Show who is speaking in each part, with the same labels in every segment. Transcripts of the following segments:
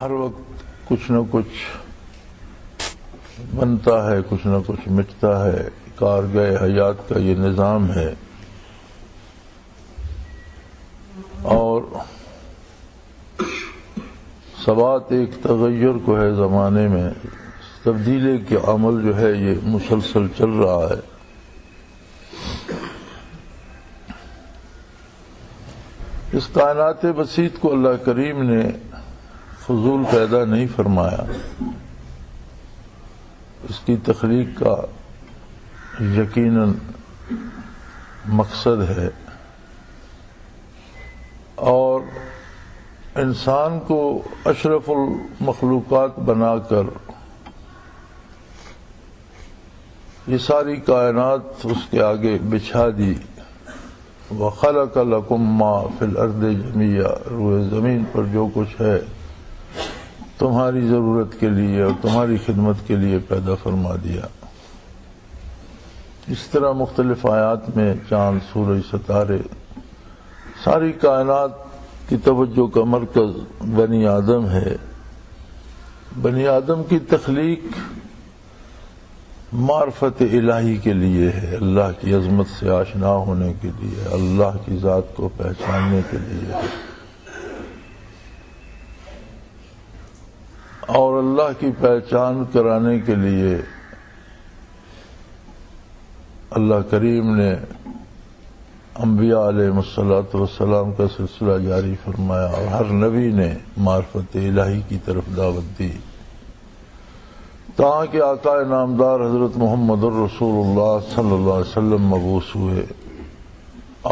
Speaker 1: ہر وقت کچھ نہ کچھ بنتا ہے، کچھ نہ کچھ مٹتا ہے، کارگہ حیات کا یہ نظام ہے۔ اور ثبات ایک تغیر کو ہے زمانے میں، تبدیلی کے عمل جو ہے یہ مسلسل چل رہا ہے۔ اس کائنات بسیط کو اللہ کریم نے فضول پیدا نہیں فرمایا، اس کی تخلیق کا یقیناً مقصد ہے، اور انسان کو اشرف المخلوقات بنا کر یہ ساری کائنات اس کے آگے بچھا دی۔ وَخَلَقَ لَكُم مَّا فِي الْأَرْضِ جَمِيعًا، روئے زمین پر جو کچھ ہے تمہاری ضرورت کے لیے اور تمہاری خدمت کے لیے پیدا فرما دیا۔ اس طرح مختلف آیات میں چاند، سورج، ستارے، ساری کائنات کی توجہ کا مرکز بنی آدم ہے۔ بنی آدم کی تخلیق معرفت الہی کے لیے ہے، اللہ کی عظمت سے آشنا ہونے کے لیے، اللہ کی ذات کو پہچاننے کے لیے ہے، اور اللہ کی پہچان کرانے کے لیے اللہ کریم نے انبیاء علیہ السلام کا سلسلہ جاری فرمایا، اور ہر نبی نے معرفت الہی کی طرف دعوت دی، تاکہ آقا نامدار حضرت محمد الرسول اللہ صلی اللہ علیہ وسلم مبعوث ہوئے،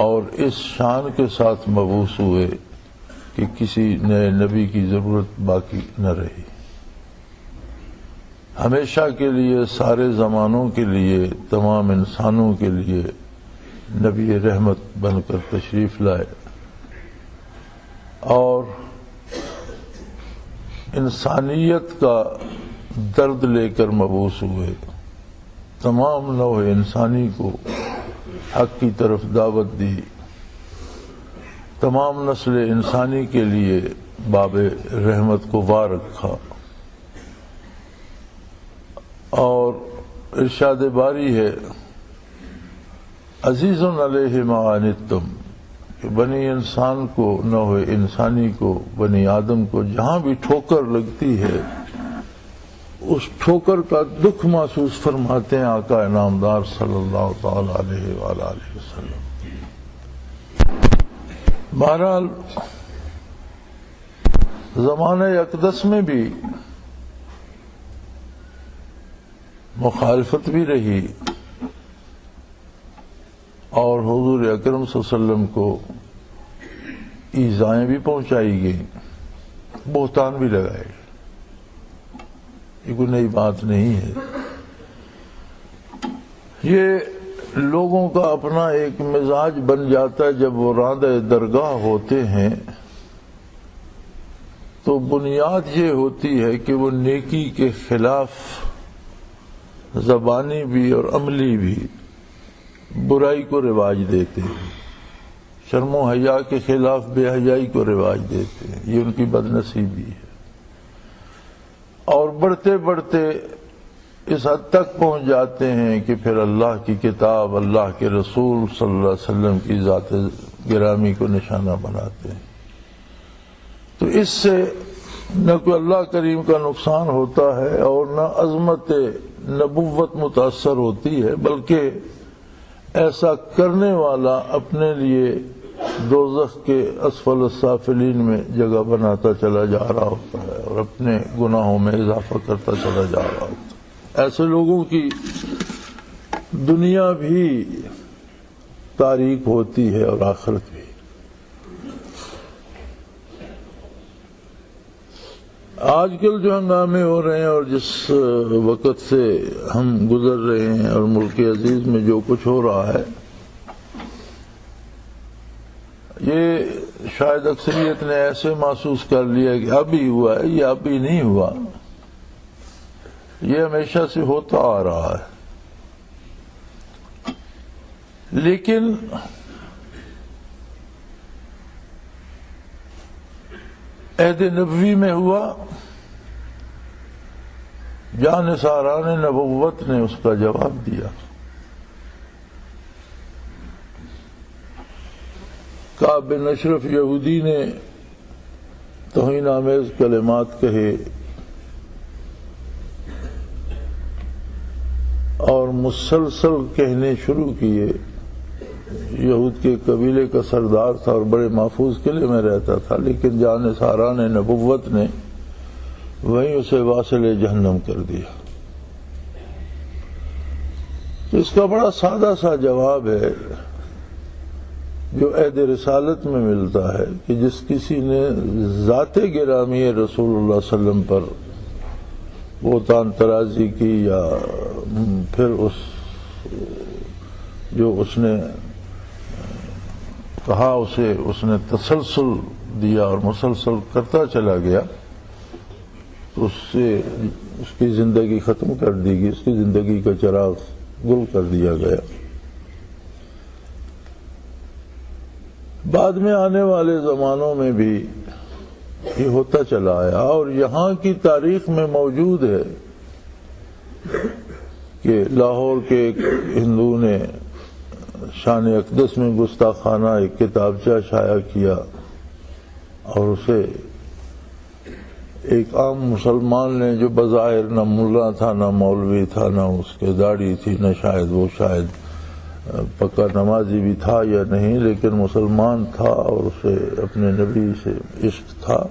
Speaker 1: اور اس شان کے ساتھ مبعوث ہوئے کہ کسی نئے نبی کی ضرورت باقی نہ رہی۔ ہمیشہ کے لیے، سارے زمانوں کے لیے، تمام انسانوں کے لیے نبی رحمت بن کر تشریف لائے، اور انسانیت کا درد لے کر مبعوث ہوئے، تمام نوع انسانی کو حق کی طرف دعوت دی، تمام نسل انسانی کے لیے باب رحمت کو وا رکھا۔ اور ارشاد باری ہے عزیز علیہ ما عنتم، کہ بنی انسان کو، نوع انسانی کو، بنی آدم کو جہاں بھی ٹھوکر لگتی ہے اس ٹھوکر کا دکھ محسوس فرماتے ہیں آقا نامدار صلی اللہ تعالی علیہ وآلہ وسلم۔ بہرحال زمانہ اقدس میں بھی مخالفت بھی رہی، اور حضور اکرم صلی اللہ علیہ وسلم کو ایذائیں بھی پہنچائی گئیں، بہتان بھی لگائے گئے۔ یہ کوئی نئی بات نہیں ہے، یہ لوگوں کا اپنا ایک مزاج بن جاتا ہے۔ جب وہ راندہ درگاہ ہوتے ہیں تو بنیاد یہ ہوتی ہے کہ وہ نیکی کے خلاف زبانی بھی اور عملی بھی برائی کو رواج دیتے ہیں، شرم و حیا کے خلاف بے حیائی کو رواج دیتے ہیں، یہ ان کی بد نصیبی ہے۔ اور بڑھتے بڑھتے اس حد تک پہنچ جاتے ہیں کہ پھر اللہ کی کتاب، اللہ کے رسول صلی اللہ علیہ وسلم کی ذات گرامی کو نشانہ بناتے ہیں۔ تو اس سے نہ کوئی اللہ کریم کا نقصان ہوتا ہے اور نہ عظمت نبوت متاثر ہوتی ہے، بلکہ ایسا کرنے والا اپنے لیے دوزخ کے اسفل السافلین میں جگہ بناتا چلا جا رہا ہوتا ہے اور اپنے گناہوں میں اضافہ کرتا چلا جا رہا ہوتا ہے۔ ایسے لوگوں کی دنیا بھی تاریک ہوتی ہے اور آخرت بھی۔ آج کل جو ہنگامے ہو رہے ہیں اور جس وقت سے ہم گزر رہے ہیں اور ملک عزیز میں جو کچھ ہو رہا ہے، یہ شاید اکثریت نے ایسے محسوس کر لیا کہ ابھی ہوا ہے، یہ ابھی نہیں ہوا، یہ ہمیشہ سے ہوتا آ رہا ہے۔ لیکن عہد نبوی میں ہوا جانثاران نبوت نے اس کا جواب دیا۔ کعب بن اشرف یہودی نے توہین آمیز کلمات کہے اور مسلسل کہنے شروع کیے۔ یہود کے قبیلے کا سردار تھا اور بڑے محفوظ قلعے میں رہتا تھا، لیکن جانثاران نبوت نے وہیں اسے واصل جہنم کر دیا۔ تو اس کا بڑا سادہ سا جواب ہے جو عہد رسالت میں ملتا ہے کہ جس کسی نے ذات گرامی رسول اللہ صلی اللہ علیہ وسلم پر بہتان ترازی کی یا پھر جو اس نے کہا اسے اس نے تسلسل دیا اور مسلسل کرتا چلا گیا، تو اس سے اس کی زندگی ختم کر دی گئی، اس کی زندگی کا چراغ گل کر دیا گیا۔ بعد میں آنے والے زمانوں میں بھی یہ ہوتا چلا آیا، اور یہاں کی تاریخ میں موجود ہے کہ لاہور کے ایک ہندو نے شان اقدس میں گستاخانہ ایک کتابچہ شائع کیا اور اسے ایک عام مسلمان نے جو بظاہر نہ ملا تھا نہ مولوی تھا نہ اس کے داڑھی تھی نہ شاید پکا نمازی بھی تھا یا نہیں، لیکن مسلمان تھا اور اسے اپنے نبی سے عشق تھا،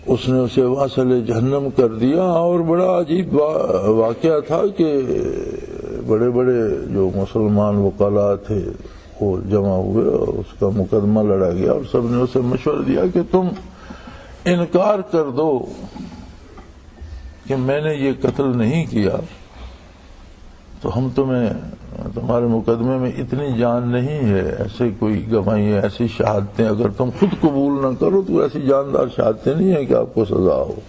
Speaker 1: اس نے اسے واصل جہنم کر دیا۔ اور بڑا عجیب واقعہ تھا کہ بڑے بڑے جو مسلمان وکلاء تھے وہ جمع ہوئے اور اس کا مقدمہ لڑا گیا، اور سب نے اسے مشورہ دیا کہ تم انکار کر دو کہ میں نے یہ قتل نہیں کیا تو ہم تمہارے مقدمے میں اتنی جان نہیں ہے، ایسے کوئی گواہی ایسی شہادتیں اگر تم خود قبول نہ کرو تو ایسی جاندار شہادتیں نہیں ہیں کہ آپ کو سزا ہو۔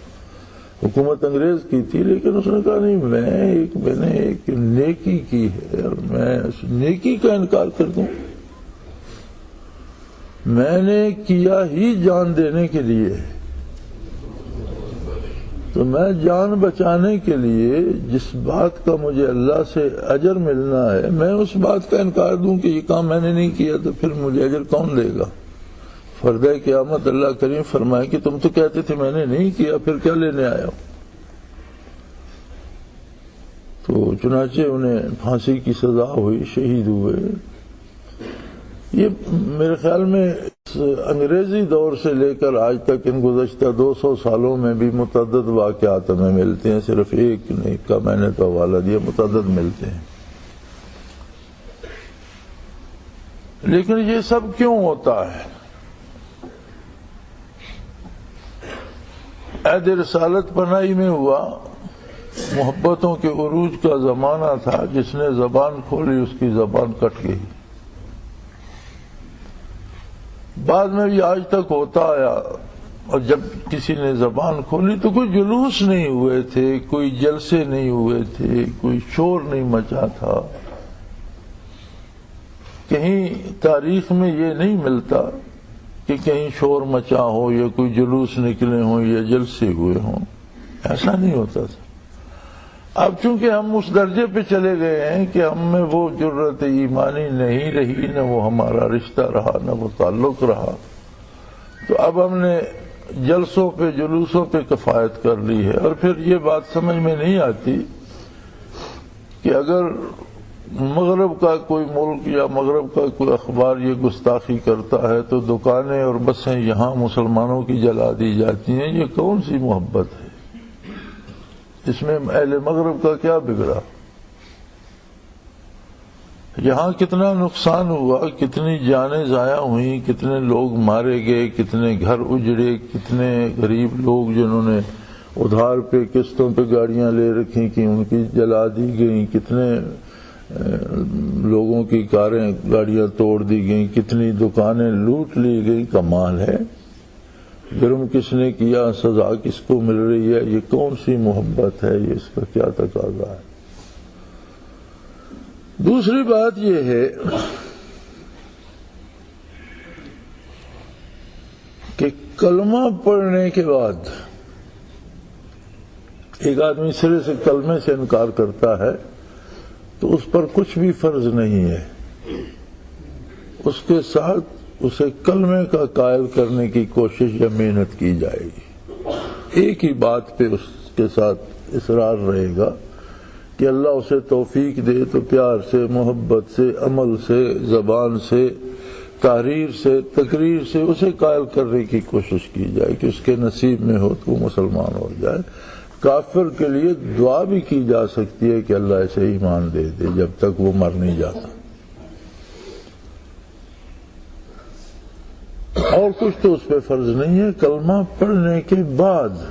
Speaker 1: حکومت انگریز کی تھی، لیکن اس نے کہا نہیں، میں نے ایک نیکی کی ہے اور میں اس نیکی کا انکار کر دوں؟ میں نے کیا ہی جان دینے کے لیے، تو میں جان بچانے کے لیے جس بات کا مجھے اللہ سے اجر ملنا ہے میں اس بات کا انکار دوں کہ یہ کام میں نے نہیں کیا تو پھر مجھے اجر کون دے گا؟ فردہ قیامت اللہ کریم فرمائے کہ تم تو کہتے تھے میں نے نہیں کیا، پھر کیا لینے آیا ہو؟ تو چنانچہ انہیں پھانسی کی سزا ہوئی، شہید ہوئے۔ یہ میرے خیال میں انگریزی دور سے لے کر آج تک ان گزشتہ 200 سالوں میں بھی متعدد واقعات ہمیں ملتے ہیں، صرف ایک نہیں کا میں نے تو حوالہ دیا، متعدد ملتے ہیں۔ لیکن یہ سب کیوں ہوتا ہے؟ عہد رسالت پناہی میں ہوا، محبتوں کے عروج کا زمانہ تھا، جس نے زبان کھولی اس کی زبان کٹ گئی۔ بعد میں بھی آج تک ہوتا آیا، اور جب کسی نے زبان کھولی تو کوئی جلوس نہیں ہوئے تھے، کوئی جلسے نہیں ہوئے تھے، کوئی شور نہیں مچا تھا۔ کہیں تاریخ میں یہ نہیں ملتا کہ کہیں شور مچا ہو یا کوئی جلوس نکلے ہوں یا جلسے ہوئے ہوں، ایسا نہیں ہوتا تھا۔ اب چونکہ ہم اس درجے پہ چلے گئے ہیں کہ ہم میں وہ جرأت ایمانی نہیں رہی، نہ وہ ہمارا رشتہ رہا، نہ وہ تعلق رہا، تو اب ہم نے جلسوں پہ جلوسوں پہ کفایت کر لی ہے۔ اور پھر یہ بات سمجھ میں نہیں آتی کہ اگر مغرب کا کوئی ملک یا مغرب کا کوئی اخبار یہ گستاخی کرتا ہے تو دکانیں اور بسیں یہاں مسلمانوں کی جلا دی جاتی ہیں، یہ کون سی محبت ہے؟ اس میں اہل مغرب کا کیا بگڑا؟ یہاں کتنا نقصان ہوا، کتنی جانیں ضائع ہوئیں، کتنے لوگ مارے گئے، کتنے گھر اجڑے، کتنے غریب لوگ جنہوں نے ادھار پہ قسطوں پہ گاڑیاں لے رکھی کہ ان کی جلا دی گئیں، کتنے لوگوں کی کاریں گاڑیاں توڑ دی گئیں، کتنی دکانیں لوٹ لی گئیں۔ کمال ہے، جرم کس نے کیا، سزا کس کو مل رہی ہے؟ یہ کون سی محبت ہے؟ یہ اس کا کیا تقاضا ہے؟ دوسری بات یہ ہے کہ کلمہ پڑھنے کے بعد ایک آدمی سرے سے کلمے سے انکار کرتا ہے تو اس پر کچھ بھی فرض نہیں ہے، اس کے ساتھ اسے کلمے کا قائل کرنے کی کوشش یا محنت کی جائے گی، ایک ہی بات پہ اس کے ساتھ اصرار رہے گا کہ اللہ اسے توفیق دے تو پیار سے، محبت سے، عمل سے، زبان سے، تحریر سے، تقریر سے اسے قائل کرنے کی کوشش کی جائے کہ اس کے نصیب میں ہو تو وہ مسلمان ہو جائے۔ کافر کے لیے دعا بھی کی جا سکتی ہے کہ اللہ اسے ایمان دے دے جب تک وہ مر نہیں جاتا، اور کچھ تو اس پہ فرض نہیں ہے۔ کلمہ پڑھنے کے بعد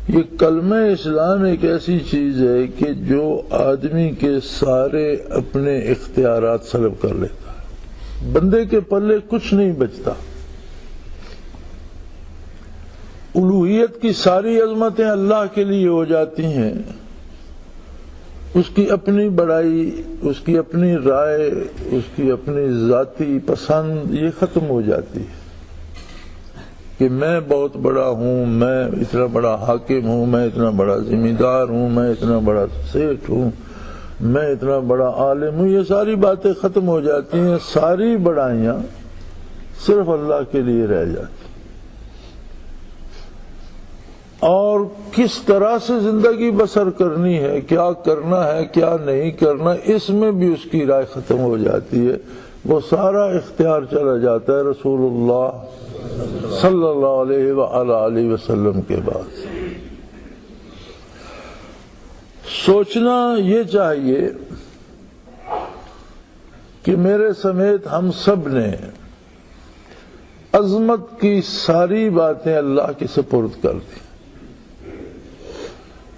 Speaker 1: یہ کلمہ اسلام ایک ایسی چیز ہے کہ جو آدمی کے سارے اپنے اختیارات سلب کر لیتا ہے، بندے کے پلے کچھ نہیں بچتا، الوہیت کی ساری عظمتیں اللہ کے لیے ہو جاتی ہیں، اس کی اپنی بڑائی، اس کی اپنی رائے، اس کی اپنی ذاتی پسند یہ ختم ہو جاتی ہے کہ میں بہت بڑا ہوں، میں اتنا بڑا حاکم ہوں، میں اتنا بڑا ذمہ دار ہوں، میں اتنا بڑا سیٹھ ہوں، میں اتنا بڑا عالم ہوں، یہ ساری باتیں ختم ہو جاتی ہیں، ساری بڑائیاں صرف اللہ کے لیے رہ جاتی ہیں۔ اور کس طرح سے زندگی بسر کرنی ہے، کیا کرنا ہے کیا نہیں کرنا، اس میں بھی اس کی رائے ختم ہو جاتی ہے، وہ سارا اختیار چلا جاتا ہے رسول اللہ صلی اللہ علیہ وآلہ وسلم کے بعد۔ سوچنا یہ چاہیے کہ میرے سمیت ہم سب نے عظمت کی ساری باتیں اللہ کے سپرد کر دی،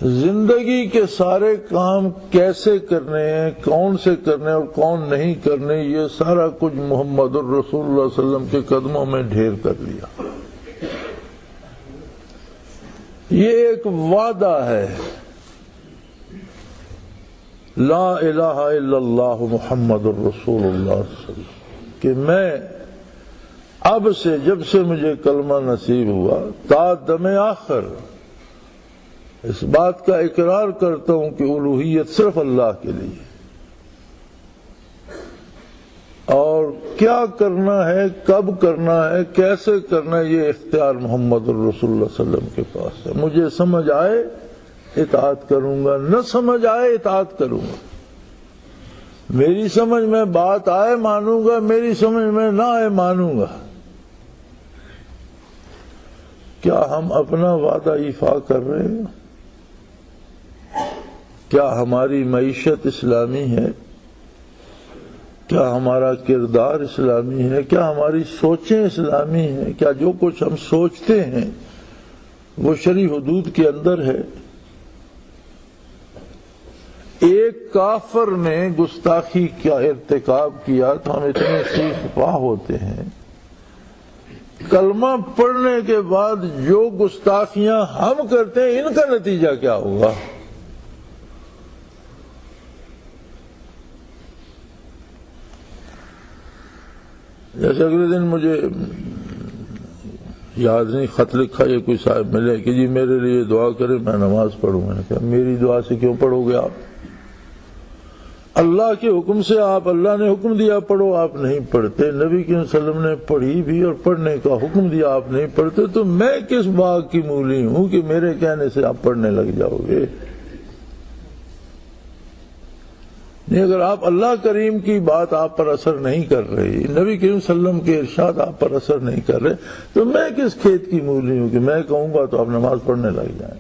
Speaker 1: زندگی کے سارے کام کیسے کرنے ہیں، کون سے کرنے اور کون نہیں کرنے، یہ سارا کچھ محمد الرسول اللہ صلی اللہ علیہ وسلم کے قدموں میں ڈھیر کر لیا۔ یہ ایک وعدہ ہے، لا الہ الا اللہ محمد الرسول اللہ صلی اللہ علیہ وسلم، کہ میں اب سے جب سے مجھے کلمہ نصیب ہوا تا دم آخر اس بات کا اقرار کرتا ہوں کہ الوہیت صرف اللہ کے لیے، اور کیا کرنا ہے، کب کرنا ہے، کیسے کرنا ہے، یہ اختیار محمد الرسول اللہ صلی اللہ علیہ وسلم کے پاس ہے۔ مجھے سمجھ آئے اطاعت کروں گا، نہ سمجھ آئے اطاعت کروں گا، میری سمجھ میں بات آئے مانوں گا، میری سمجھ میں نہ آئے مانوں گا۔ کیا ہم اپنا وعدہ ایفا کر رہے ہیں؟ کیا ہماری معیشت اسلامی ہے؟ کیا ہمارا کردار اسلامی ہے؟ کیا ہماری سوچیں اسلامی ہیں؟ کیا جو کچھ ہم سوچتے ہیں وہ شرعی حدود کے اندر ہے؟ ایک کافر نے گستاخی کا ارتکاب کیا تو ہم اتنے سیخ پا ہوتے ہیں، کلمہ پڑھنے کے بعد جو گستاخیاں ہم کرتے ہیں ان کا نتیجہ کیا ہوگا؟ جیسے اگلے دن مجھے یاد نہیں خط لکھا یہ کوئی صاحب ملے کہ جی میرے لیے دعا کرے میں نماز پڑھوں، میں نے کہا میری دعا سے کیوں پڑھو گے آپ؟ اللہ کے حکم سے آپ، اللہ نے حکم دیا پڑھو، آپ نہیں پڑھتے، نبی کے وسلم نے پڑھی بھی اور پڑھنے کا حکم دیا آپ نہیں پڑھتے، تو میں کس باغ کی مولی ہوں کہ میرے کہنے سے آپ پڑھنے لگ جاؤ گے؟ نہیں، اگر آپ اللہ کریم کی بات آپ پر اثر نہیں کر رہی، نبی کریم صلی اللہ علیہ وسلم کے ارشاد آپ پر اثر نہیں کر رہے، تو میں کس کھیت کی مولی ہوں کہ میں کہوں گا تو آپ نماز پڑھنے لگ جائیں۔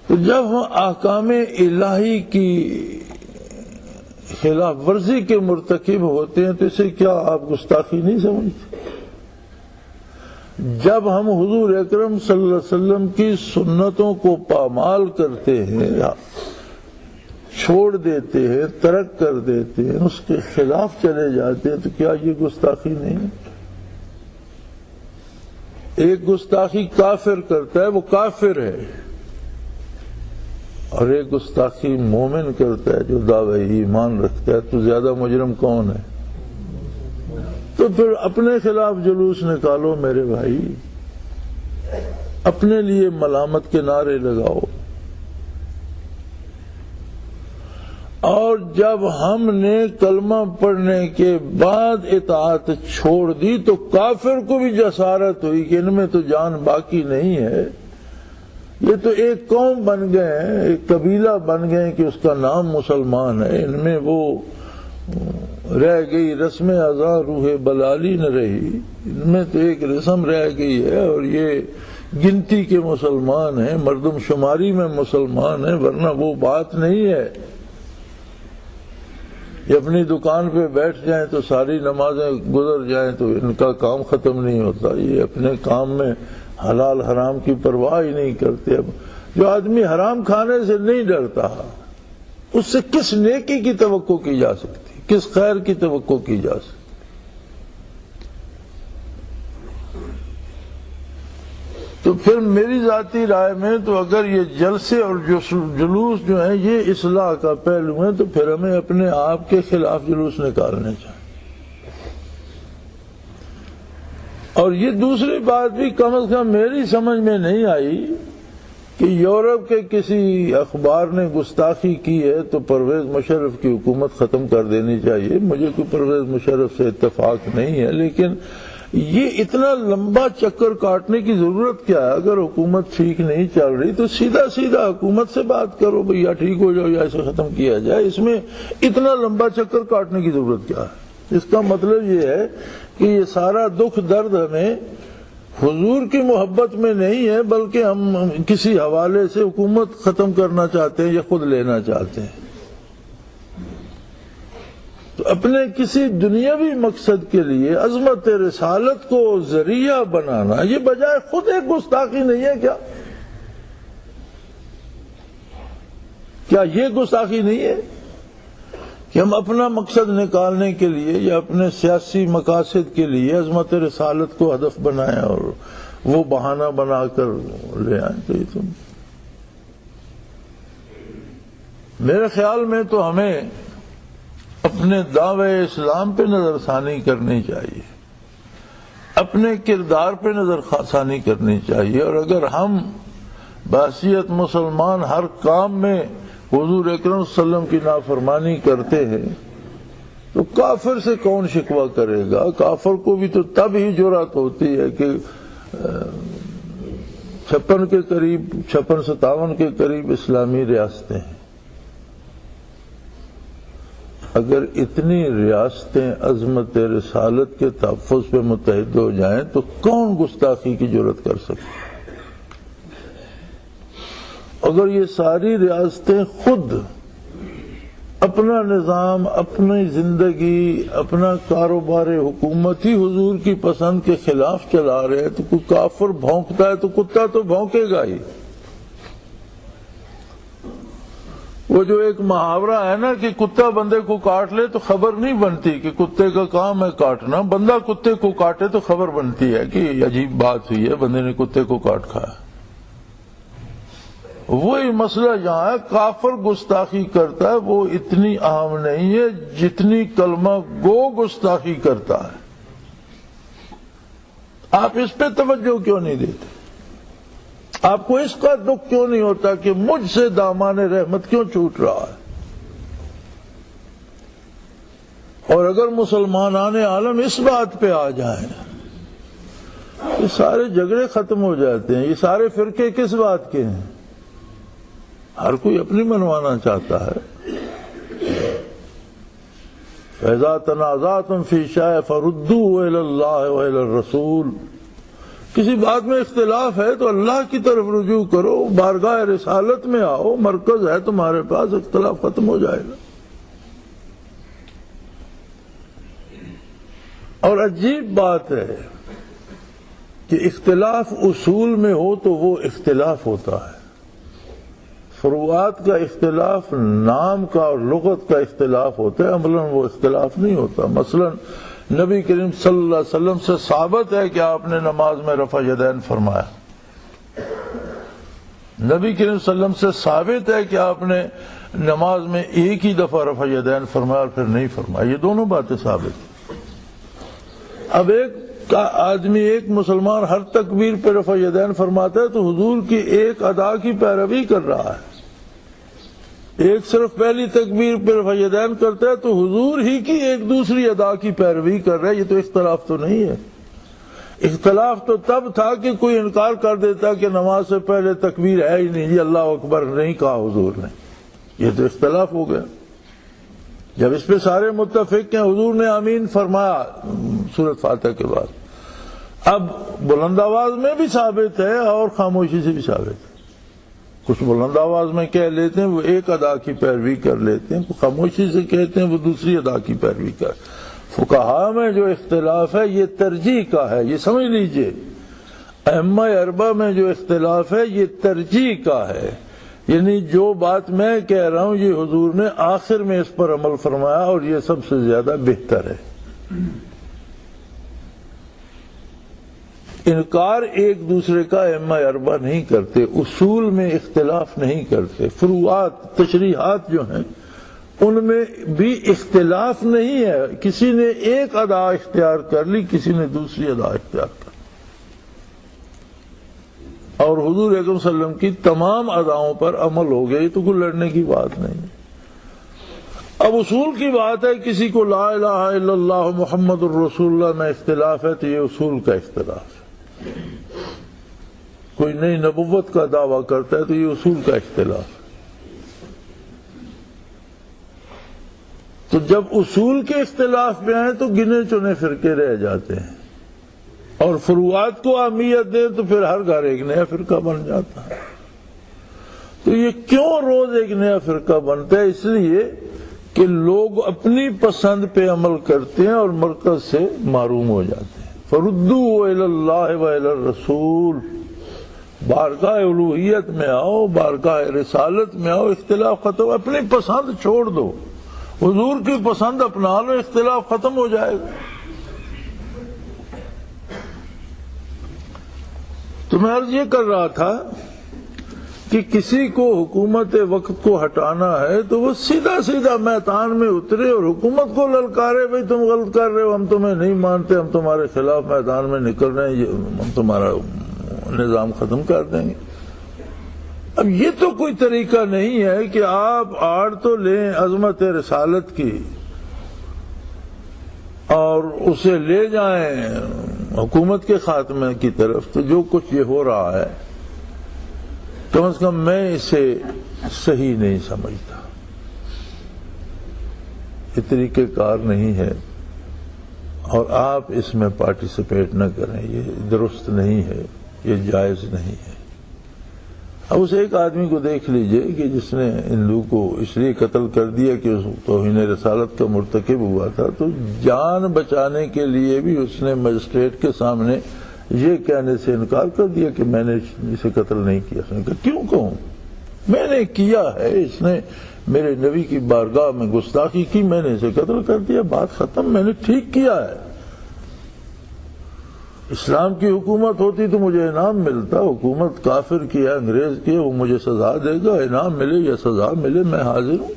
Speaker 1: تو جب ہم احکام الہی کی خلاف ورزی کے مرتکب ہوتے ہیں تو اسے کیا آپ گستاخی نہیں سمجھتے؟ جب ہم حضور اکرم صلی اللہ علیہ وسلم کی سنتوں کو پامال کرتے ہیں، چھوڑ دیتے ہیں، ترک کر دیتے ہیں، اس کے خلاف چلے جاتے ہیں، تو کیا یہ گستاخی نہیں؟ ایک گستاخی کافر کرتا ہے وہ کافر ہے، اور ایک گستاخی مومن کرتا ہے جو دعوی ایمان رکھتا ہے، تو زیادہ مجرم کون ہے؟ تو پھر اپنے خلاف جلوس نکالو میرے بھائی، اپنے لیے ملامت کے نعرے لگاؤ۔ اور جب ہم نے کلمہ پڑھنے کے بعد اطاعت چھوڑ دی تو کافر کو بھی جسارت ہوئی کہ ان میں تو جان باقی نہیں ہے، یہ تو ایک قوم بن گئے ہیں، ایک قبیلہ بن گئے ہیں کہ اس کا نام مسلمان ہے، ان میں وہ رہ گئی رسم ازاں روح بلالی نہ رہی، ان میں تو ایک رسم رہ گئی ہے، اور یہ گنتی کے مسلمان ہیں، مردم شماری میں مسلمان ہیں، ورنہ وہ بات نہیں ہے۔ یہ اپنی دکان پہ بیٹھ جائیں تو ساری نمازیں گزر جائیں تو ان کا کام ختم نہیں ہوتا، یہ اپنے کام میں حلال حرام کی پرواہ ہی نہیں کرتے۔ اب جو آدمی حرام کھانے سے نہیں ڈرتا اس سے کس نیکی کی توقع کی جا سکتی، کس خیر کی توقع کی جا سکتی؟ تو پھر میری ذاتی رائے میں تو اگر یہ جلسے اور جلوس جو ہیں یہ اصلاح کا پہلو ہیں تو پھر ہمیں اپنے آپ کے خلاف جلوس نکالنے چاہیے۔ اور یہ دوسری بات بھی کم از کم میری سمجھ میں نہیں آئی کہ یورپ کے کسی اخبار نے گستاخی کی ہے تو پرویز مشرف کی حکومت ختم کر دینی چاہیے۔ مجھے کوئی پرویز مشرف سے اتفاق نہیں ہے، لیکن یہ اتنا لمبا چکر کاٹنے کی ضرورت کیا ہے؟ اگر حکومت ٹھیک نہیں چل رہی تو سیدھا سیدھا حکومت سے بات کرو بھئی یا ٹھیک ہو جاؤ یا اسے ختم کیا جائے، اس میں اتنا لمبا چکر کاٹنے کی ضرورت کیا ہے؟ اس کا مطلب یہ ہے کہ یہ سارا دکھ درد ہمیں حضور کی محبت میں نہیں ہے، بلکہ ہم کسی حوالے سے حکومت ختم کرنا چاہتے ہیں یا خود لینا چاہتے ہیں۔ تو اپنے کسی دنیاوی مقصد کے لیے عظمت رسالت کو ذریعہ بنانا یہ بجائے خود ایک گستاخی نہیں ہے کیا؟ کیا یہ گستاخی نہیں ہے کہ ہم اپنا مقصد نکالنے کے لیے یا اپنے سیاسی مقاصد کے لیے عظمت رسالت کو ہدف بنائیں اور وہ بہانہ بنا کر لے آئیں؟ تو یہ تو میرے خیال میں تو ہمیں اپنے دعوے اسلام پہ نظر ثانی کرنی چاہیے، اپنے کردار پہ نظر ثانی کرنی چاہیے، اور اگر ہم بحیثیت مسلمان ہر کام میں حضور اکرم صلی اللہ علیہ وسلم کی نافرمانی کرتے ہیں تو کافر سے کون شکوہ کرے گا؟ کافر کو بھی تو تب ہی جرأت ہوتی ہے کہ 56 کے قریب 56-57 کے قریب اسلامی ریاستیں ہیں، اگر اتنی ریاستیں عظمت رسالت کے تحفظ پہ متحد ہو جائیں تو کون گستاخی کی جرأت کر سکتا؟ اگر یہ ساری ریاستیں خود اپنا نظام، اپنی زندگی، اپنا کاروبار حکومت ہی حضور کی پسند کے خلاف چلا رہے ہیں تو کوئی کافر بھونکتا ہے تو کتا تو بھونکے گا ہی۔ وہ جو ایک محاورہ ہے نا کہ کتا بندے کو کاٹ لے تو خبر نہیں بنتی کہ کتے کا کام ہے کاٹنا، بندہ کتے کو کاٹے تو خبر بنتی ہے کہ عجیب بات ہوئی ہے، بندے نے کتے کو کاٹ کھایا۔ وہی مسئلہ یہاں ہے، کافر گستاخی کرتا ہے وہ اتنی اہم نہیں ہے جتنی کلمہ گو گستاخی کرتا ہے۔ آپ اس پہ توجہ کیوں نہیں دیتے؟ آپ کو اس کا دکھ کیوں نہیں ہوتا کہ مجھ سے دامان رحمت کیوں چھوٹ رہا ہے؟ اور اگر مسلمانان عالم اس بات پہ آ جائیں یہ سارے جھگڑے ختم ہو جاتے ہیں۔ یہ سارے فرقے کس بات کے ہیں؟ ہر کوئی اپنی منوانا چاہتا ہے۔ فَإِذَا تَنَازَعْتُمْ فِي شَيْءٍ فَرُدُّوهُ إِلَى اللَّهِ وَإِلَى الرَّسُولِ، کسی بات میں اختلاف ہے تو اللہ کی طرف رجوع کرو، بارگاہ رسالت میں آؤ، مرکز ہے تمہارے پاس، اختلاف ختم ہو جائے گا۔ اور عجیب بات ہے کہ اختلاف اصول میں ہو تو وہ اختلاف ہوتا ہے، فروعات کا اختلاف نام کا اور لغت کا اختلاف ہوتا ہے، عملاً وہ اختلاف نہیں ہوتا۔ مثلاً نبی کریم صلی اللہ علیہ وسلم سے ثابت ہے کہ آپ نے نماز میں رفع یدین فرمایا، نبی کریم صلی اللہ علیہ وسلم سے ثابت ہے کہ آپ نے نماز میں ایک ہی دفعہ رفع یدین فرمایا اور پھر نہیں فرمایا، یہ دونوں باتیں ثابت ہیں۔ اب ایک آدمی، ایک مسلمان ہر تکبیر پہ رفع یدین فرماتا ہے تو حضور کی ایک ادا کی پیروی کر رہا ہے. ایک صرف پہلی تکبیر پہ رفع یدین کرتا ہے تو حضور ہی کی ایک دوسری ادا کی پیروی کر رہا ہے. یہ تو اختلاف تو نہیں ہے. اختلاف تو تب تھا کہ کوئی انکار کر دیتا کہ نماز سے پہلے تکبیر ہے ہی نہیں، جی اللہ اکبر نہیں کہا حضور نے. یہ تو اختلاف ہو گیا. جب اس پہ سارے متفق ہیں، حضور نے آمین فرمایا سورۃ فاتحہ کے بعد. اب بلند آواز میں بھی ثابت ہے اور خاموشی سے بھی ثابت ہے. کچھ بلند آواز میں کہہ لیتے ہیں وہ ایک ادا کی پیروی کر لیتے ہیں، کچھ خاموشی سے کہتے ہیں وہ دوسری ادا کی پیروی کر. فقہا میں جو اختلاف ہے یہ ترجیح کا ہے، یہ سمجھ لیجئے. ائمہ اربعہ میں جو اختلاف ہے یہ ترجیح کا ہے، یعنی جو بات میں کہہ رہا ہوں یہ حضور نے آخر میں اس پر عمل فرمایا اور یہ سب سے زیادہ بہتر ہے. انکار ایک دوسرے کا ائمہ اربعہ نہیں کرتے، اصول میں اختلاف نہیں کرتے، فروعات تشریحات جو ہیں ان میں بھی اختلاف نہیں ہے. کسی نے ایک ادا اختیار کر لی، کسی نے دوسری ادا اختیار کر لی، اور حضور اکرم صلی اللہ علیہ وسلم کی تمام اداؤں پر عمل ہو گیا. یہ تو کوئی لڑنے کی بات نہیں. اب اصول کی بات ہے، کسی کو لا الہ الا اللہ محمد الرسول اللہ میں اختلاف ہے تو یہ اصول کا اختلاف ہے. کوئی نئی نبوت کا دعویٰ کرتا ہے تو یہ اصول کا اختلاف ہے. تو جب اصول کے اختلاف میں آئے تو گنے چنے فرقے رہ جاتے ہیں، اور فروعات کو اہمیت دیں تو پھر ہر گھر ایک نیا فرقہ بن جاتا ہے. تو یہ کیوں روز ایک نیا فرقہ بنتا ہے؟ اس لیے کہ لوگ اپنی پسند پہ عمل کرتے ہیں اور مرکز سے محروم ہو جاتے ہیں. فردوا الی اللہ و الی الرسول، بارگاہ الوہیت میں آؤ، بارگاہ رسالت میں آؤ. اختلاف ختم، اپنی پسند چھوڑ دو، حضور کی پسند اپنا لو، اختلاف ختم ہو جائے گا. تو میں عرض یہ کر رہا تھا کہ کسی کو حکومت وقت کو ہٹانا ہے تو وہ سیدھا سیدھا میدان میں اترے اور حکومت کو للکارے، بھئی تم غلط کر رہے ہو، ہم تمہیں نہیں مانتے، ہم تمہارے خلاف میدان میں نکل رہے ہیں، ہم تمہارا نظام ختم کر دیں گے. اب یہ تو کوئی طریقہ نہیں ہے کہ آپ آڑ تو لیں عظمت رسالت کی اور اسے لے جائیں حکومت کے خاتمے کی طرف. تو جو کچھ یہ ہو رہا ہے کم از کم میں اسے صحیح نہیں سمجھتا. یہ طریقہ کار نہیں ہے اور آپ اس میں پارٹیسپیٹ نہ کریں. یہ درست نہیں ہے، یہ جائز نہیں ہے. اب اس ایک آدمی کو دیکھ لیجئے کہ جس نے ہندو کو اس لیے قتل کر دیا کہ اس توہین رسالت کا مرتکب ہوا تھا، تو جان بچانے کے لیے بھی اس نے مجسٹریٹ کے سامنے یہ کہنے سے انکار کر دیا کہ میں نے اسے قتل نہیں کیا. اس نے کہا کیوں کہوں، میں نے کیا ہے، اس نے میرے نبی کی بارگاہ میں گستاخی کی، میں نے اسے قتل کر دیا، بات ختم، میں نے ٹھیک کیا ہے. اسلام کی حکومت ہوتی تو مجھے انعام ملتا. حکومت کافر کی ہے، انگریز کی ہے، وہ مجھے سزا دے گا، انعام ملے یا سزا ملے میں حاضر ہوں.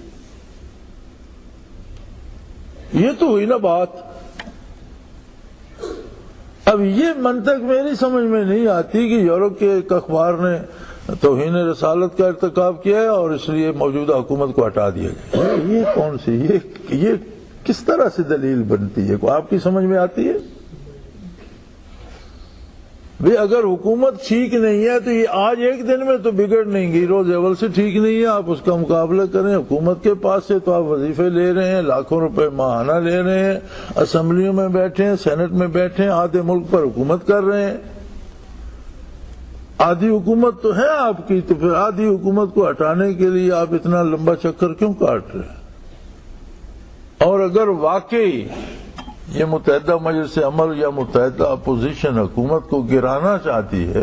Speaker 1: یہ تو ہوئی نا بات. اب یہ منطق میری سمجھ میں نہیں آتی کہ یورپ کے ایک اخبار نے توہین رسالت کا ارتکاب کیا ہے اور اس لیے موجودہ حکومت کو ہٹا دیا گیا. یہ کون سی، یہ کس طرح سے دلیل بنتی ہے؟ آپ کی سمجھ میں آتی ہے؟ بھی اگر حکومت ٹھیک نہیں ہے تو یہ آج ایک دن میں تو بگڑ نہیں گئی، روز اول سے ٹھیک نہیں ہے، آپ اس کا مقابلہ کریں. حکومت کے پاس سے تو آپ وظیفے لے رہے ہیں، لاکھوں روپے ماہانہ لے رہے ہیں، اسمبلیوں میں بیٹھے ہیں، سینٹ میں بیٹھے ہیں، آدھے ملک پر حکومت کر رہے ہیں. آدھی حکومت تو ہے آپ کی، تو پھر آدھی حکومت کو ہٹانے کے لیے آپ اتنا لمبا چکر کیوں کاٹ رہے ہیں؟ اور اگر واقعی یہ متحدہ مجلس عمل یا متحدہ اپوزیشن حکومت کو گرانا چاہتی ہے،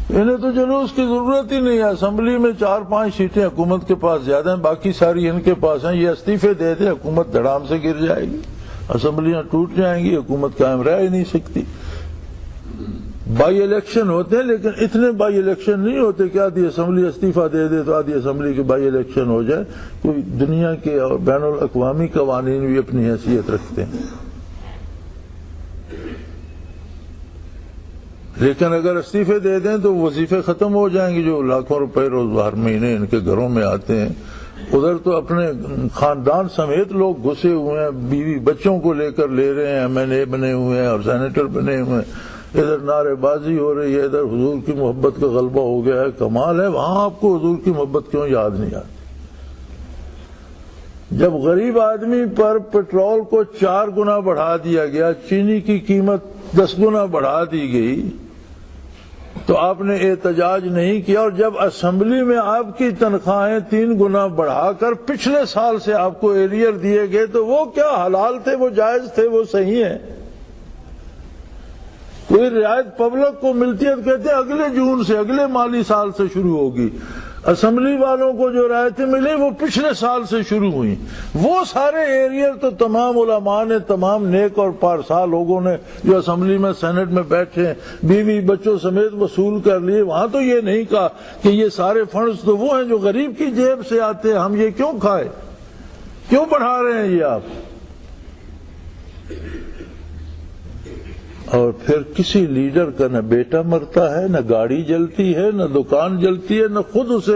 Speaker 1: انہیں تو جلوس کی ضرورت ہی نہیں ہے. اسمبلی میں 4-5 سیٹیں حکومت کے پاس زیادہ ہیں، باقی ساری ان کے پاس ہیں. یہ استعفے دے دے، حکومت دھڑام سے گر جائے گی، اسمبلیاں ٹوٹ جائیں گی، حکومت قائم رہ ہی نہیں سکتی. بائی الیکشن ہوتے ہیں لیکن اتنے بائی الیکشن نہیں ہوتے کہ آدھی اسمبلی استعفیٰ دے دے تو آدھی اسمبلی کے بائی الیکشن ہو جائے. کوئی دنیا کے اور بین الاقوامی قوانین بھی اپنی حیثیت رکھتے ہیں. لیکن اگر استعفے دے دیں تو وظیفے ختم ہو جائیں گے. جو لاکھوں روپے روز ہر مہینے ان کے گھروں میں آتے ہیں، ادھر تو اپنے خاندان سمیت لوگ گھسے ہوئے ہیں، بیوی بچوں کو لے کر لے رہے ہیں، MLA بنے ہوئے ہیں اور سینیٹر بنے ہوئے ہیں، ادھر نعرے بازی ہو رہی ہے، ادھر حضور کی محبت کا غلبہ ہو گیا ہے. کمال ہے، وہاں آپ کو حضور کی محبت کیوں یاد نہیں آتی؟ جب غریب آدمی پر پیٹرول کو 4 گنا بڑھا دیا گیا، چینی کی قیمت 10 گنا بڑھا دی گئی، تو آپ نے احتجاج نہیں کیا. اور جب اسمبلی میں آپ کی تنخواہیں 3 گنا بڑھا کر پچھلے سال سے آپ کو ایریر دیے گئے، تو وہ کیا حلال تھے، وہ جائز تھے، وہ صحیح ہیں؟ کوئی رعایت پبلک کو ملتی ہے تو کہتے ہیں اگلے جون سے، اگلے مالی سال سے شروع ہوگی. اسمبلی والوں کو جو رعایتیں ملی وہ پچھلے سال سے شروع ہوئی. وہ سارے ایریئر تو تمام علماء نے، تمام نیک اور پارسا لوگوں نے جو اسمبلی میں سینٹ میں بیٹھے ہیں، بیوی بچوں سمیت وصول کر لیے. وہاں تو یہ نہیں کہا کہ یہ سارے فنڈز تو وہ ہیں جو غریب کی جیب سے آتے ہیں، ہم یہ کیوں کھائے، کیوں بڑھا رہے ہیں یہ آپ؟ اور پھر کسی لیڈر کا نہ بیٹا مرتا ہے، نہ گاڑی جلتی ہے، نہ دکان جلتی ہے، نہ خود اسے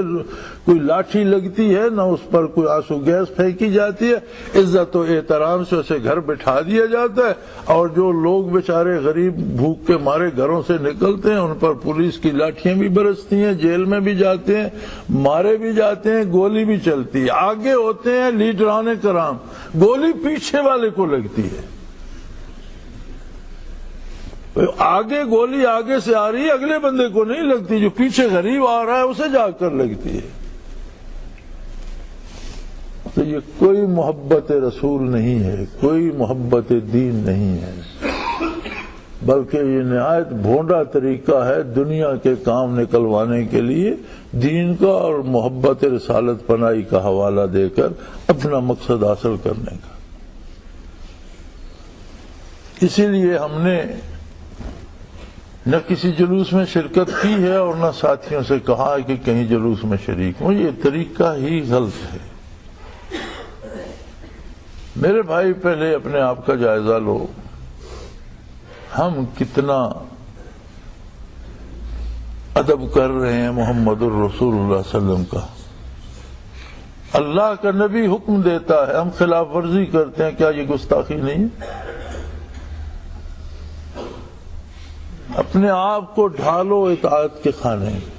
Speaker 1: کوئی لاٹھی لگتی ہے، نہ اس پر کوئی آنسو گیس پھینکی جاتی ہے. عزت و احترام سے اسے گھر بٹھا دیا جاتا ہے. اور جو لوگ بیچارے غریب بھوک کے مارے گھروں سے نکلتے ہیں، ان پر پولیس کی لاٹھیاں بھی برستی ہیں، جیل میں بھی جاتے ہیں، مارے بھی جاتے ہیں، گولی بھی چلتی ہے. آگے ہوتے ہیں لیڈران کرام، گولی پیچھے والے کو لگتی ہے. آگے گولی آگے سے آ رہی ہے، اگلے بندے کو نہیں لگتی، جو پیچھے غریب آ رہا ہے اسے جا کر لگتی ہے. تو یہ کوئی محبت رسول نہیں ہے، کوئی محبت دین نہیں ہے، بلکہ یہ نہایت بھونڈا طریقہ ہے دنیا کے کام نکلوانے کے لیے دین کا اور محبت رسالت پناہی کا حوالہ دے کر اپنا مقصد حاصل کرنے کا. اسی لیے ہم نے نہ کسی جلوس میں شرکت کی ہے اور نہ ساتھیوں سے کہا ہے کہ کہیں جلوس میں شریک ہوں. یہ طریقہ ہی غلط ہے. میرے بھائی، پہلے اپنے آپ کا جائزہ لو، ہم کتنا ادب کر رہے ہیں محمد الرسول اللہ صلی اللہ علیہ وسلم کا. اللہ کا نبی حکم دیتا ہے، ہم خلاف ورزی کرتے ہیں. کیا یہ گستاخی نہیں ہے؟ اپنے آپ کو ڈھالو اطاعت کے کھانے میں،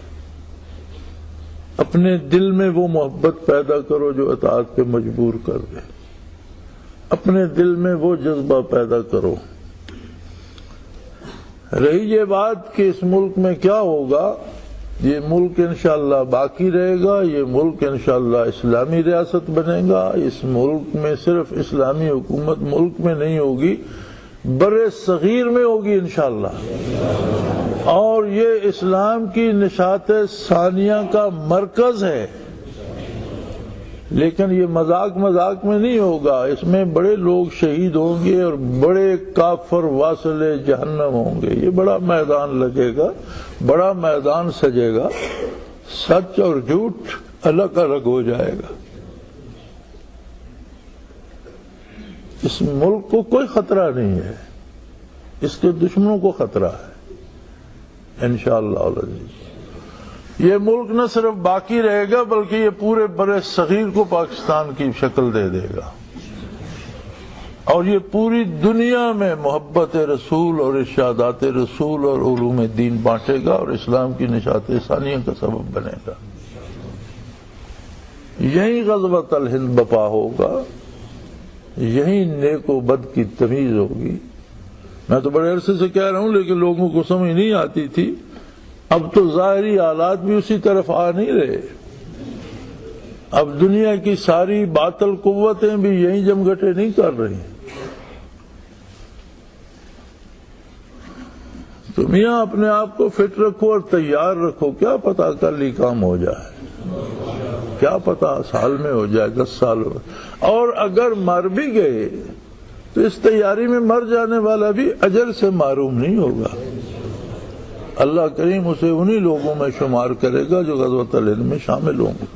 Speaker 1: اپنے دل میں وہ محبت پیدا کرو جو اطاعت پہ مجبور کر دے، اپنے دل میں وہ جذبہ پیدا کرو. رہی یہ بات کہ اس ملک میں کیا ہوگا، یہ ملک انشاءاللہ باقی رہے گا، یہ ملک انشاءاللہ اسلامی ریاست بنے گا. اس ملک میں صرف اسلامی حکومت ملک میں نہیں ہوگی، برے صغیر میں ہوگی انشاءاللہ. اور یہ اسلام کی نشاط ثانیہ کا مرکز ہے. لیکن یہ مذاق میں نہیں ہوگا، اس میں بڑے لوگ شہید ہوں گے اور بڑے کافر واصل جہنم ہوں گے. یہ بڑا میدان لگے گا، بڑا میدان سجے گا، سچ اور جھوٹ الگ الگ ہو جائے گا. اس ملک کو کوئی خطرہ نہیں ہے، اس کے دشمنوں کو خطرہ ہے انشاءاللہ العزیز. یہ ملک نہ صرف باقی رہے گا بلکہ یہ پورے برے صغیر کو پاکستان کی شکل دے دے گا، اور یہ پوری دنیا میں محبت رسول اور ارشادات رسول اور علوم دین بانٹے گا اور اسلام کی نشاط ثانیہ کا سبب بنے گا. یہی غزوۃ الہند بپا ہوگا، یہی نیک و بد کی تمیز ہوگی. میں تو بڑے عرصے سے کہہ رہا ہوں لیکن لوگوں کو سمجھ نہیں آتی تھی. اب تو ظاہری حالات بھی اسی طرف آ نہیں رہے. اب دنیا کی ساری باطل قوتیں بھی یہی جمگھٹے نہیں کر رہی. تو میاں اپنے آپ کو فٹ رکھو اور تیار رکھو، کیا پتا کل ہی کام ہو جائے، کیا پتا سال میں ہو جائے، 10 سال ہو. اور اگر مر بھی گئے تو اس تیاری میں مر جانے والا بھی اجر سے محروم نہیں ہوگا. اللہ کریم اسے انہی لوگوں میں شمار کرے گا جو غزوۃ الہند میں شامل ہوں گے.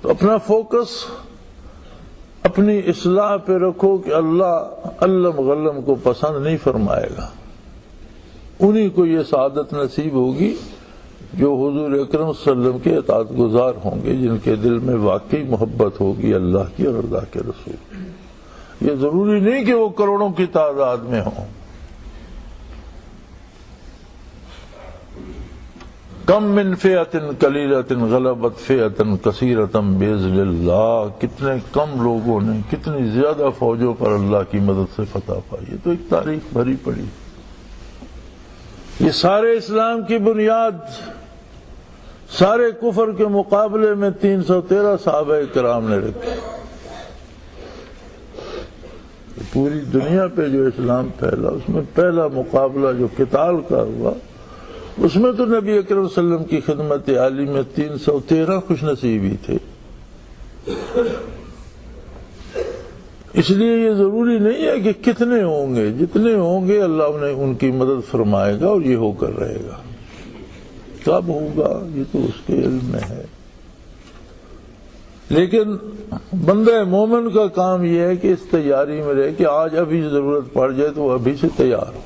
Speaker 1: تو اپنا فوکس اپنی اصلاح پہ رکھو کہ اللہ علم غلم کو پسند نہیں فرمائے گا. انہی کو یہ سعادت نصیب ہوگی جو حضور اکرم صلی اللہ علیہ وسلم کے اطاعت گزار ہوں گے، جن کے دل میں واقعی محبت ہوگی اللہ کی اور اللہ کے رسول کی. یہ ضروری نہیں کہ وہ کروڑوں کی تعداد میں ہوں. کم من فئۃ قلیلۃ غلبت فئۃ کثیرۃ باذن اللہ. کتنے کم لوگوں نے کتنی زیادہ فوجوں پر اللہ کی مدد سے فتح پائی. یہ تو ایک تاریخ بھری پڑی. یہ سارے اسلام کی بنیاد سارے کفر کے مقابلے میں 313 صحابہ کرام نے رکھی. پوری دنیا پہ جو اسلام پھیلا اس میں پہلا مقابلہ جو قتال کا ہوا اس میں تو نبی اکرم صلی اللہ علیہ وسلم کی خدمت عالی میں 313 خوش نصیب ہی تھے. اس لیے یہ ضروری نہیں ہے کہ کتنے ہوں گے، جتنے ہوں گے اللہ نے ان کی مدد فرمائے گا اور یہ ہو کر رہے گا. کب ہوگا یہ تو اس کے علم میں ہے. لیکن بندہ مومن کا کام یہ ہے کہ اس تیاری میں رہے کہ آج ابھی ضرورت پڑ جائے تو وہ ابھی سے تیار ہو.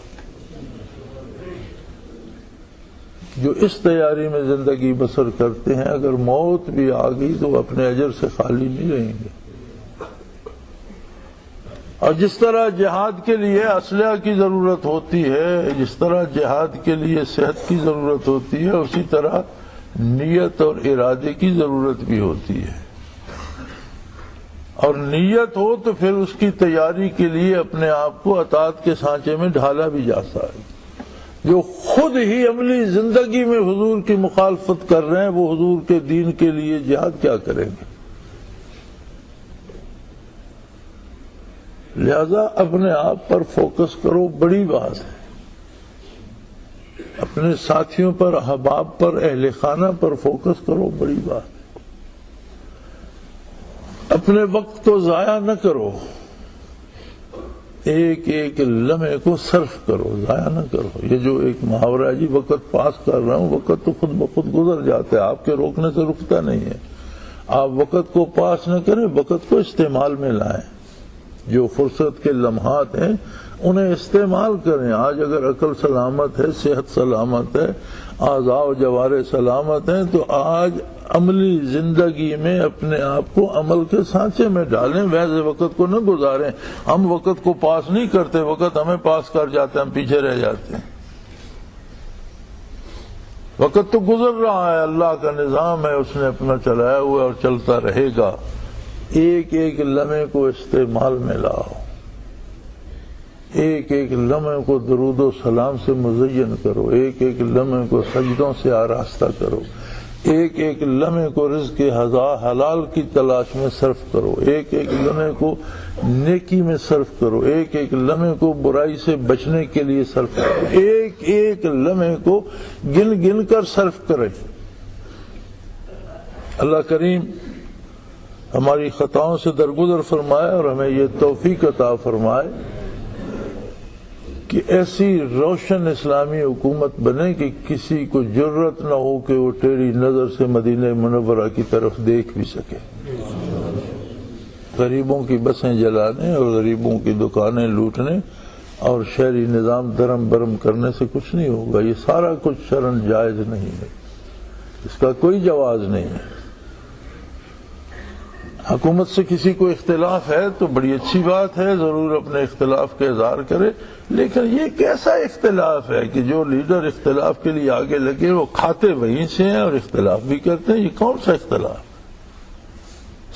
Speaker 1: جو اس تیاری میں زندگی بسر کرتے ہیں اگر موت بھی آ گئی تو وہ اپنے اجر سے خالی نہیں رہیں گے. اور جس طرح جہاد کے لیے اسلحہ کی ضرورت ہوتی ہے، جس طرح جہاد کے لیے صحت کی ضرورت ہوتی ہے، اسی طرح نیت اور ارادے کی ضرورت بھی ہوتی ہے. اور نیت ہو تو پھر اس کی تیاری کے لیے اپنے آپ کو اطاعت کے سانچے میں ڈھالا بھی جاتا ہے. جو خود ہی عملی زندگی میں حضور کی مخالفت کر رہے ہیں وہ حضور کے دین کے لیے جہاد کیا کریں گے؟ لہذا اپنے آپ پر فوکس کرو، بڑی بات ہے. اپنے ساتھیوں پر، احباب پر، اہل خانہ پر فوکس کرو، بڑی بات ہے. اپنے وقت کو ضائع نہ کرو، ایک ایک لمحے کو صرف کرو، ضائع نہ کرو. یہ جو ایک محاورہ ہے جی وقت پاس کر رہا ہوں، وقت تو خود بخود گزر جاتا ہے، آپ کے روکنے سے رکتا نہیں ہے. آپ وقت کو پاس نہ کریں، وقت کو استعمال میں لائیں. جو فرصت کے لمحات ہیں انہیں استعمال کریں. آج اگر عقل سلامت ہے، صحت سلامت ہے، اعضاء و جوارح سلامت ہیں تو آج عملی زندگی میں اپنے آپ کو عمل کے سانچے میں ڈالیں. ویسے وقت کو نہ گزاریں. ہم وقت کو پاس نہیں کرتے، وقت ہمیں پاس کر جاتے ہیں، ہم پیچھے رہ جاتے ہیں. وقت تو گزر رہا ہے، اللہ کا نظام ہے، اس نے اپنا چلایا ہوا اور چلتا رہے گا. ایک ایک لمحے کو استعمال میں لاؤ، ایک ایک لمحے کو درود و سلام سے مزین کرو، ایک ایک لمحے کو سجدوں سے آراستہ کرو، ایک ایک لمحے کو رزق حلال کی تلاش میں صرف کرو، ایک ایک لمحے کو نیکی میں صرف کرو، ایک ایک لمحے کو برائی سے بچنے کے لیے صرف کرو، ایک ایک لمحے کو گن گن کر صرف کرے. اللہ کریم ہماری خطاؤں سے درگزر فرمائے اور ہمیں یہ توفیق عطا فرمائے کہ ایسی روشن اسلامی حکومت بنے کہ کسی کو جرت نہ ہو کہ وہ ٹیڑھی نظر سے مدینہ منورہ کی طرف دیکھ بھی سکے. غریبوں کی بسیں جلانے اور غریبوں کی دکانیں لوٹنے اور شہری نظام درم برم کرنے سے کچھ نہیں ہوگا. یہ سارا کچھ شرعاً جائز نہیں ہے، اس کا کوئی جواز نہیں ہے. حکومت سے کسی کو اختلاف ہے تو بڑی اچھی بات ہے، ضرور اپنے اختلاف کا اظہار کرے. لیکن یہ کیسا اختلاف ہے کہ جو لیڈر اختلاف کے لیے آگے لگے وہ کھاتے وہیں سے ہیں اور اختلاف بھی کرتے ہیں؟ یہ کون سا اختلاف؟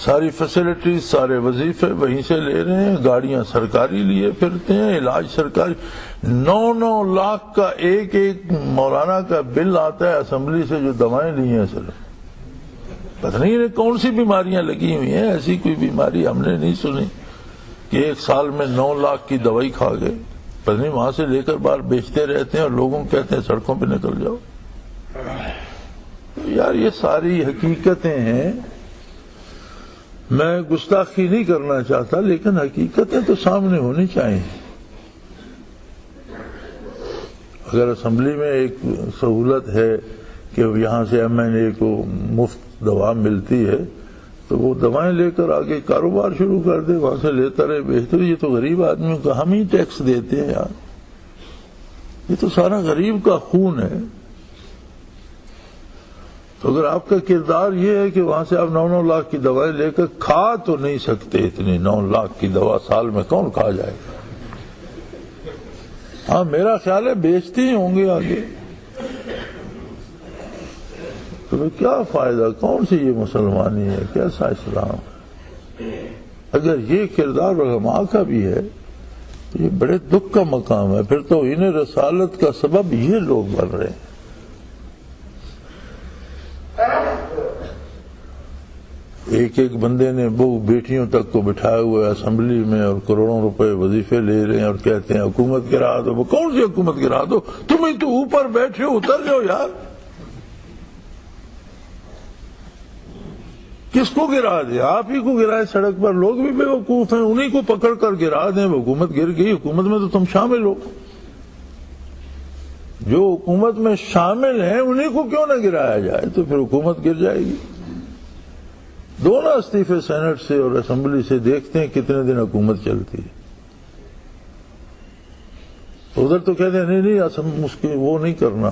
Speaker 1: ساری فیسلٹیز، سارے وظیفے وہیں سے لے رہے ہیں، گاڑیاں سرکاری لیے پھرتے ہیں، علاج سرکاری. 9 لاکھ کا ایک ایک مولانا کا بل آتا ہے اسمبلی سے جو دوائیں لی ہیں. صرف پتہ نہیں انہیں کون سی بیماریاں لگی ہوئی ہیں. ایسی کوئی بیماری ہم نے نہیں سنی کہ ایک سال میں 9 لاکھ کی دوائی کھا گئے. پتہ نہیں وہاں سے لے کر باہر بیچتے رہتے ہیں اور لوگوں کہتے ہیں سڑکوں پہ نکل جاؤ. یار یہ ساری حقیقتیں ہیں. میں گستاخی نہیں کرنا چاہتا لیکن حقیقتیں تو سامنے ہونی چاہیے. اگر اسمبلی میں ایک سہولت ہے کہ یہاں سے ایم این اے کو مفت دوا ملتی ہے تو وہ دوائیں لے کر آگے کاروبار شروع کر دے، وہاں سے لیتا رہے بہتر. یہ تو غریب آدمیوں کا ہم ہی ٹیکس دیتے ہیں یار، یہ تو سارا غریب کا خون ہے. تو اگر آپ کا کردار یہ ہے کہ وہاں سے آپ 9 لاکھ کی دوائیں لے کر کھا تو نہیں سکتے، اتنی 9 لاکھ کی دوا سال میں کون کھا جائے گا؟ ہاں میرا خیال ہے بیچتے ہی ہوں گے آگے. تو کیا فائدہ؟ کون سی یہ مسلمانی ہے؟ کیسا اسلام ہے؟ اگر یہ کردار علماء کا بھی ہے تو یہ بڑے دکھ کا مقام ہے. پھر تو انہیں رسالت کا سبب یہ لوگ بن رہے ہیں. ایک بندے نے وہ بیٹیوں تک کو بٹھائے ہوئے اسمبلی میں اور کروڑوں روپے وظیفے لے رہے ہیں اور کہتے ہیں حکومت گرا دو. وہ کون سی حکومت گرا دو؟ تمہیں تو اوپر بیٹھے ہو، اتر جاؤ یار. کس کو گرا دیں؟ آپ ہی کو گرائے سڑک پر. لوگ بھی بے وقوف ہیں، انہی کو پکڑ کر گرا دیں. وہ حکومت گر گئی، حکومت میں تو تم شامل ہو. جو حکومت میں شامل ہیں انہی کو کیوں نہ گرایا جائے؟ تو پھر حکومت گر جائے گی. دونوں استعفے سینٹ سے اور اسمبلی سے، دیکھتے ہیں کتنے دن حکومت چلتی ہے. ادھر تو کہتے ہیں نہیں اس کی وہ نہیں کرنا،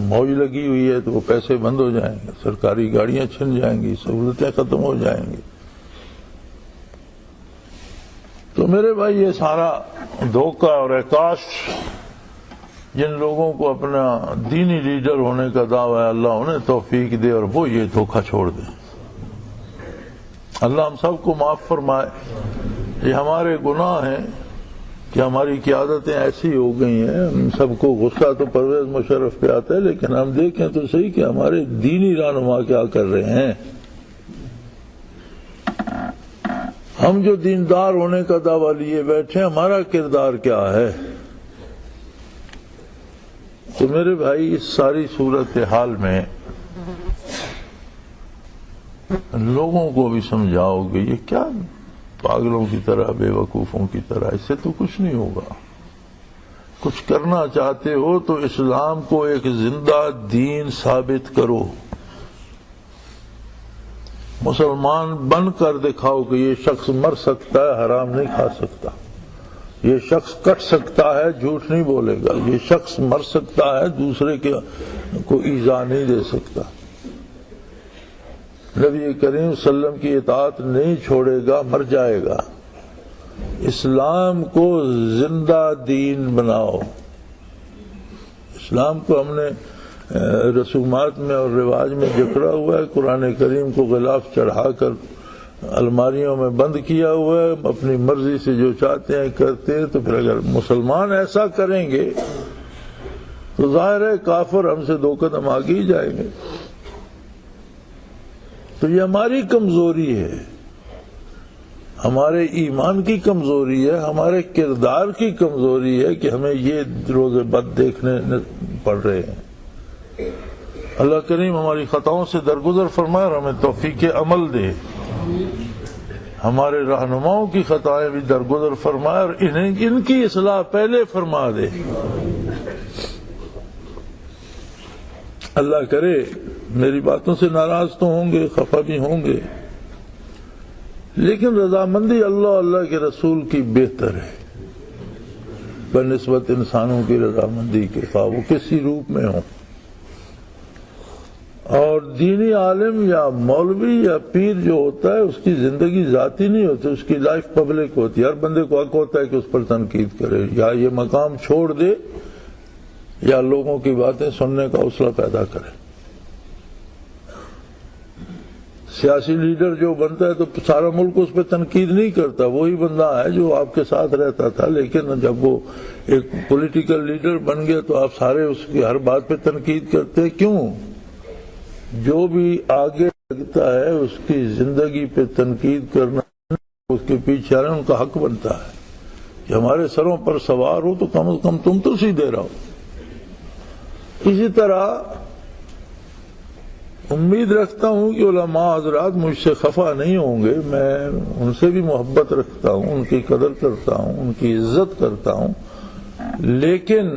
Speaker 1: موج لگی ہوئی ہے تو وہ پیسے بند ہو جائیں گے، سرکاری گاڑیاں چھن جائیں گی، سہولتیں ختم ہو جائیں گی. تو میرے بھائی یہ سارا دھوکہ اور اعکاش جن لوگوں کو اپنا دینی لیڈر ہونے کا دعویٰ ہے، اللہ انہیں توفیق دے اور وہ یہ دھوکہ چھوڑ دیں. اللہ ہم سب کو معاف فرمائے. یہ ہمارے گناہ ہیں کہ ہماری قیادتیں ایسی ہو گئی ہیں. ہم سب کو غصہ تو پرویز مشرف پہ آتا ہے، لیکن ہم دیکھیں تو صحیح کہ ہمارے دینی رہنما کیا کر رہے ہیں. ہم جو دیندار ہونے کا دعویٰ لیے بیٹھے ہیں، ہمارا کردار کیا ہے؟ تو میرے بھائی اس ساری صورتحال میں لوگوں کو بھی سمجھاؤ گے یہ کیا پاگلوں کی طرح، بے وقوفوں کی طرح، اس سے تو کچھ نہیں ہوگا. کچھ کرنا چاہتے ہو تو اسلام کو ایک زندہ دین ثابت کرو. مسلمان بن کر دکھاؤ کہ یہ شخص مر سکتا ہے، حرام نہیں کھا سکتا. یہ شخص کٹ سکتا ہے، جھوٹ نہیں بولے گا. یہ شخص مر سکتا ہے، دوسرے کو ایذا نہیں دے سکتا. نبی کریم صلی اللہ علیہ وسلم کی اطاعت نہیں چھوڑے گا، مر جائے گا. اسلام کو زندہ دین بناؤ. اسلام کو ہم نے رسومات میں اور رواج میں جکڑا ہوا ہے. قرآن کریم کو غلاف چڑھا کر الماریوں میں بند کیا ہوا ہے. اپنی مرضی سے جو چاہتے ہیں کرتے ہیں. تو پھر اگر مسلمان ایسا کریں گے تو ظاہر ہے کافر ہم سے 2 قدم آگے ہی جائیں گے. تو یہ ہماری کمزوری ہے، ہمارے ایمان کی کمزوری ہے، ہمارے کردار کی کمزوری ہے کہ ہمیں یہ روز بد دیکھنے پڑ رہے ہیں. اللہ کریم ہماری خطاؤں سے درگزر فرمائے اور ہمیں توفیق عمل دے. ہمارے رہنماؤں کی خطائیں بھی درگزر فرمائے اور ان کی اصلاح پہلے فرما دے. اللہ کرے میری باتوں سے ناراض تو ہوں گے، خفا بھی ہوں گے، لیکن رضامندی اللہ کے رسول کی بہتر ہے بنسبت انسانوں کی رضامندی کے، خواہ وہ کسی روپ میں ہوں. اور دینی عالم یا مولوی یا پیر جو ہوتا ہے اس کی زندگی ذاتی نہیں ہوتی، اس کی لائف پبلک ہوتی ہے. ہر بندے کو حق ہوتا ہے کہ اس پر تنقید کرے، یا یہ مقام چھوڑ دے یا لوگوں کی باتیں سننے کا حوصلہ پیدا کرے. سیاسی لیڈر جو بنتا ہے تو سارا ملک اس پہ تنقید نہیں کرتا. وہی بندہ ہے جو آپ کے ساتھ رہتا تھا، لیکن جب وہ ایک پولیٹیکل لیڈر بن گیا تو آپ سارے اس کی ہر بات پہ تنقید کرتے ہیں. کیوں؟ جو بھی آگے لگتا ہے اس کی زندگی پہ تنقید کرنا اس کے پیچھے آنا ان کا حق بنتا ہے کہ ہمارے سروں پر سوار ہو تو کم از کم تم تو سیدھے رہو. اسی طرح امید رکھتا ہوں کہ علماء حضرات مجھ سے خفا نہیں ہوں گے. میں ان سے بھی محبت رکھتا ہوں، ان کی قدر کرتا ہوں، ان کی عزت کرتا ہوں، لیکن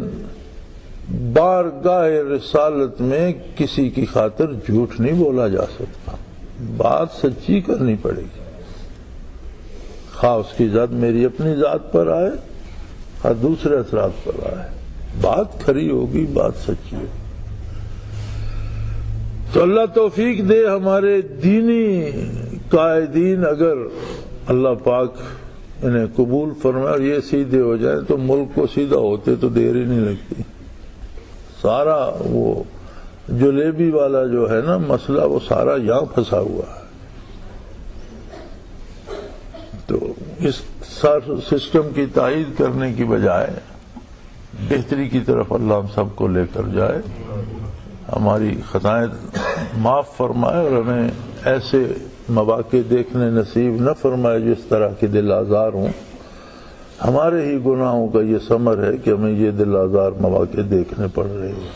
Speaker 1: بارگاہ رسالت میں کسی کی خاطر جھوٹ نہیں بولا جا سکتا. بات سچی کرنی پڑے گی، خواہ اس کی ذات میری اپنی ذات پر آئے اور دوسرے اثرات پر آئے، بات کھری ہوگی، بات سچی ہوگی۔ تو اللہ توفیق دے ہمارے دینی قائدین، اگر اللہ پاک انہیں قبول فرمائے اور یہ سیدھے ہو جائیں تو ملک کو سیدھا ہوتے تو دیر ہی نہیں لگتی۔ سارا وہ جلیبی والا جو ہے نا مسئلہ، وہ سارا یہاں پھنسا ہوا ہے۔ تو اس سسٹم کی تائید کرنے کی بجائے بہتری کی طرف اللہ ہم سب کو لے کر جائے، ہماری خطائیں معاف فرمائے اور ہمیں ایسے مواقع دیکھنے نصیب نہ فرمائے جس طرح کے دل آزار ہوں۔ ہمارے ہی گناہوں کا یہ ثمر ہے کہ ہمیں یہ دل آزار مواقع دیکھنے پڑ رہے ہیں۔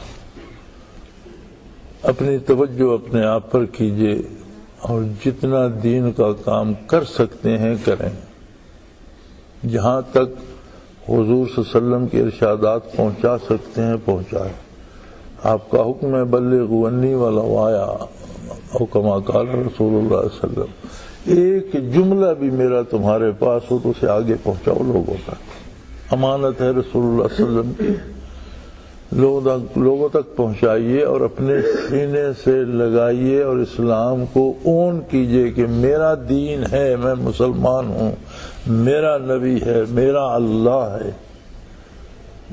Speaker 1: اپنی توجہ اپنے آپ پر کیجیے اور جتنا دین کا کام کر سکتے ہیں کریں، جہاں تک حضور صلی اللہ علیہ وسلم کے ارشادات پہنچا سکتے ہیں پہنچائیں۔ آپ کا حکم ہے بلغوا عنی ولو آیا، او کما قال رسول اللہ صلی اللہ علیہ وسلم، ایک جملہ بھی میرا تمہارے پاس ہو تو اسے آگے پہنچاؤ لوگوں تک۔ امانت ہے رسول اللہ صلی اللہ علیہ وسلم کی، لوگوں تک پہنچائیے اور اپنے سینے سے لگائیے اور اسلام کو اون کیجیے کہ میرا دین ہے، میں مسلمان ہوں، میرا نبی ہے، میرا اللہ ہے۔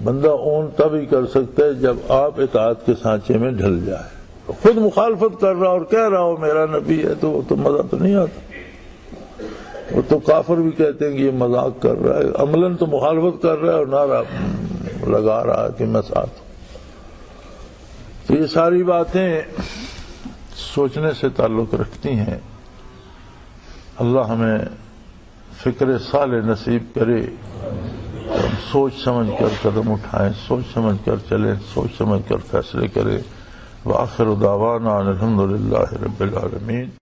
Speaker 1: بندہ اون تب ہی کر سکتا ہے جب آپ اطاعت کے سانچے میں ڈھل جائے۔ خود مخالفت کر رہا اور کہہ رہا ہو میرا نبی ہے تو مزہ تو نہیں آتا۔ وہ تو کافر بھی کہتے ہیں کہ یہ مذاق کر رہا ہے، عملاً تو مخالفت کر رہا ہے اور نعرہ لگا رہا ہے کہ میں ساتھ ہوں۔ تو یہ ساری باتیں سوچنے سے تعلق رکھتی ہیں۔ اللہ ہمیں فکر صالح نصیب کرے، ہم سوچ سمجھ کر قدم اٹھائیں، سوچ سمجھ کر چلیں، سوچ سمجھ کر فیصلے کریں۔ وآخر دعوانا الحمدللہ رب العالمین۔